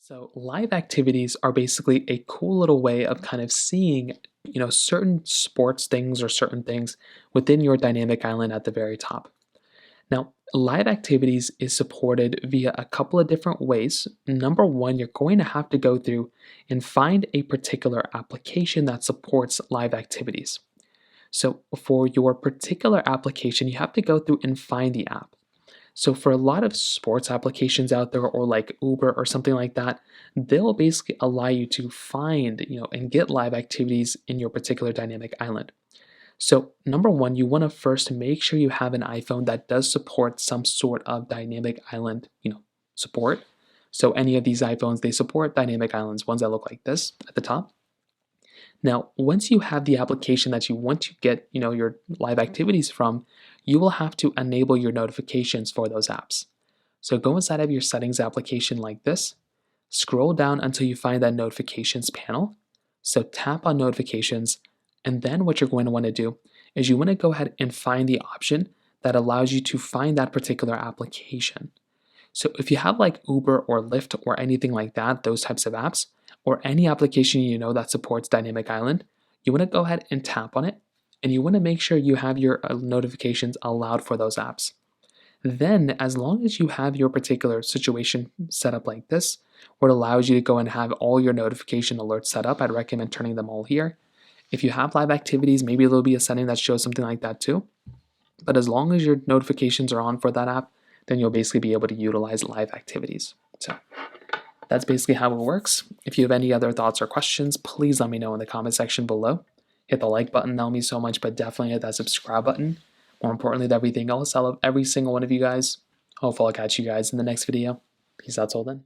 So live activities are basically a cool little way of kind of seeing, certain sports things or certain things within your dynamic island at the very top. Now, live activities is supported via a couple of different ways. Number one, you're going to have to go through and find a particular application that supports live activities. So for your particular application, you have to go through and find the app. So for a lot of sports applications out there or like Uber or something like that, they'll basically allow you to find, and get live activities in your particular dynamic island. So number one, you want to first make sure you have an iPhone that does support some sort of dynamic island, support. So any of these iPhones, they support dynamic islands, ones that look like this at the top. Now, once you have the application that you want to get, your live activities from, you will have to enable your notifications for those apps. So go inside of your settings application like this, scroll down until you find that notifications panel. So tap on notifications, and then what you're going to want to do is you want to go ahead and find the option that allows you to find that particular application. So if you have like Uber or Lyft or anything like that, those types of apps, or any application that supports Dynamic Island, you want to go ahead and tap on it, and you want to make sure you have your notifications allowed for those apps. Then, as long as you have your particular situation set up like this, where it allows you to go and have all your notification alerts set up, I'd recommend turning them all here. If you have live activities, maybe there'll be a setting that shows something like that too. But as long as your notifications are on for that app, then you'll basically be able to utilize live activities. So that's basically how it works. If you have any other thoughts or questions, please let me know in the comment section below. Hit the like button, that'll mean so much, but definitely hit that subscribe button. More importantly than everything else, I love every single one of you guys. Hopefully I'll catch you guys in the next video. Peace out till then.